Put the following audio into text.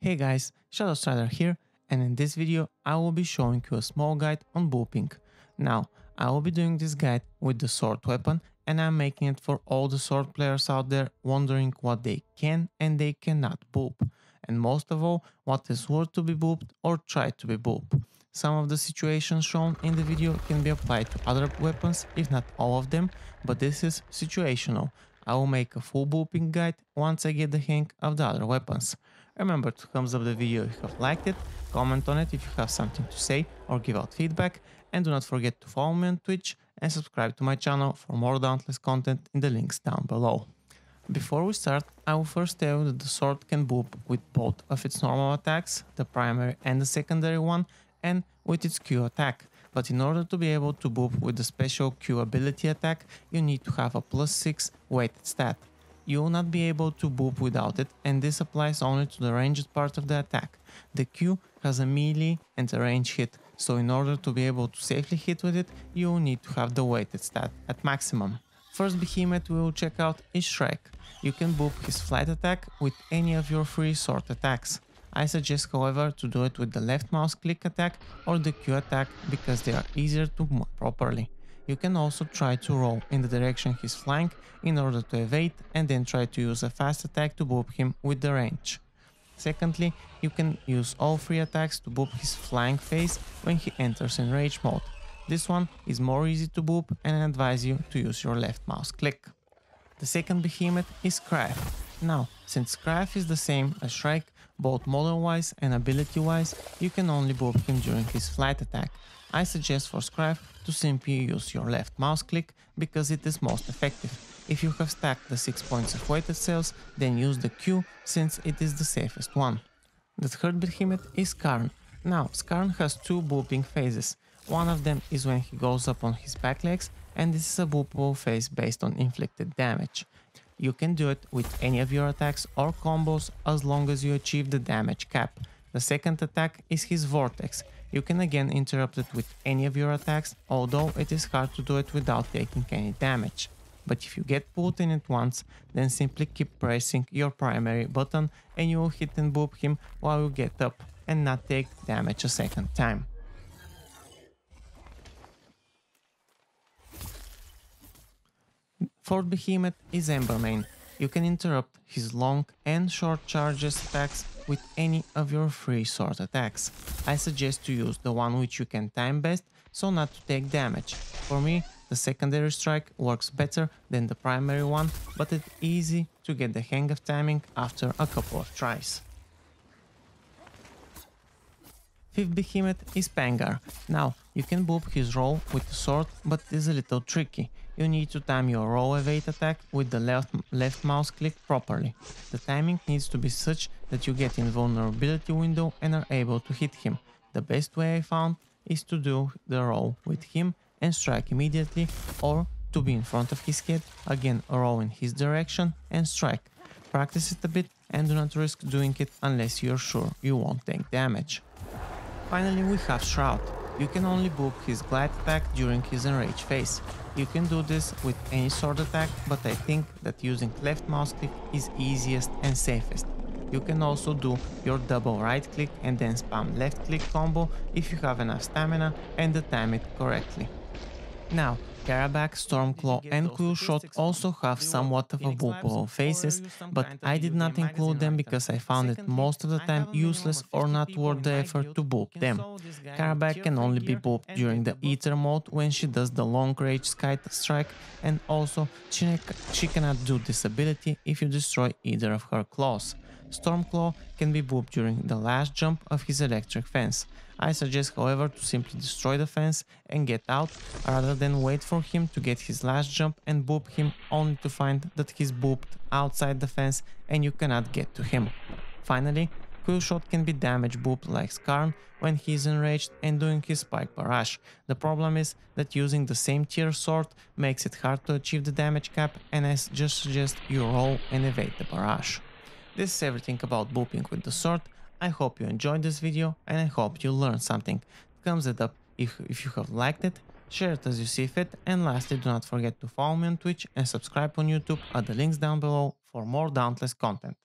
Hey guys, Shadow here, and in this video I will be showing you a small guide on booping. Now, I will be doing this guide with the sword weapon, and I'm making it for all the sword players out there wondering what they can and they cannot boop, and most of all, what is worth to be booped or tried to be booped. Some of the situations shown in the video can be applied to other weapons, if not all of them, but this is situational. I will make a full booping guide once I get the hang of the other weapons. Remember to thumbs up the video if you have liked it, comment on it if you have something to say or give out feedback, and do not forget to follow me on Twitch and subscribe to my channel for more Dauntless content in the links down below. Before we start, I will first tell you that the sword can boop with both of its normal attacks, the primary and the secondary one, and with its Q attack. But in order to be able to boop with the special Q ability attack, you need to have a +6 weighted stat. You will not be able to boop without it, and this applies only to the ranged part of the attack. The Q has a melee and a range hit, so in order to be able to safely hit with it, you will need to have the weighted stat at maximum. First behemoth we will check out is Shrike. You can boop his flight attack with any of your 3 sword attacks. I suggest however to do it with the left mouse click attack or the Q attack because they are easier to move properly. You can also try to roll in the direction he's flying in order to evade and then try to use a fast attack to boop him with the range. Secondly, you can use all 3 attacks to boop his flying phase when he enters in rage mode. This one is more easy to boop and I advise you to use your left mouse click. The second behemoth is Scrap. Now, since Scrap is the same as Shrike, both model wise and ability wise, you can only boop him during his flight attack. I suggest for Scrap to simply use your left mouse click because it is most effective. If you have stacked the 6 points of weighted cells, then use the Q since it is the safest one. The third behemoth is Karn. Now, Karn has 2 booping phases. One of them is when he goes up on his back legs, and this is a boopable phase based on inflicted damage. You can do it with any of your attacks or combos as long as you achieve the damage cap. The second attack is his Vortex. You can again interrupt it with any of your attacks, although it is hard to do it without taking any damage. But if you get pulled in it once, then simply keep pressing your primary button and you will hit and boop him while you get up and not take damage a second time. Fourth behemoth is Embermane. You can interrupt his long and short charges attacks with any of your 3 sword attacks. I suggest to use the one which you can time best so not to take damage. For me, the secondary strike works better than the primary one, but it's easy to get the hang of timing after a couple of tries. Fifth behemoth is Pangar. Now, you can boop his roll with the sword, but it is a little tricky. You need to time your roll evade attack with the left mouse click properly. The timing needs to be such that you get in vulnerability window and are able to hit him. The best way I found is to do the roll with him and strike immediately, or to be in front of his head, again roll in his direction and strike. Practice it a bit and do not risk doing it unless you're sure you won't take damage. Finally we have Shroud. You can only boop his glide attack during his enraged phase. You can do this with any sword attack, but I think that using left mouse click is easiest and safest. You can also do your double right click and then spam left click combo if you have enough stamina and time it correctly. Now, Carabac, Stormclaw and Quillshot also have somewhat of a boopable phases, but I did not include them because I found it most of the time useless or not worth the effort to boop them. Carabac can only be booped during the Ether mode when she does the long range sky strike, and also she cannot do this ability if you destroy either of her claws. Stormclaw can be booped during the last jump of his electric fence. I suggest however to simply destroy the fence and get out rather than wait for him to get his last jump and boop him only to find that he's booped outside the fence and you cannot get to him. Finally, Quillshot can be damage booped like Karn when he is enraged and doing his spike barrage. The problem is that using the same tier sword makes it hard to achieve the damage cap, and I just suggest you roll and evade the barrage. This is everything about booping with the sword. I hope you enjoyed this video and I hope you learned something. Thumbs it up if you have liked it, share it as you see fit, and lastly do not forget to follow me on Twitch and subscribe on YouTube at the links down below for more Dauntless content.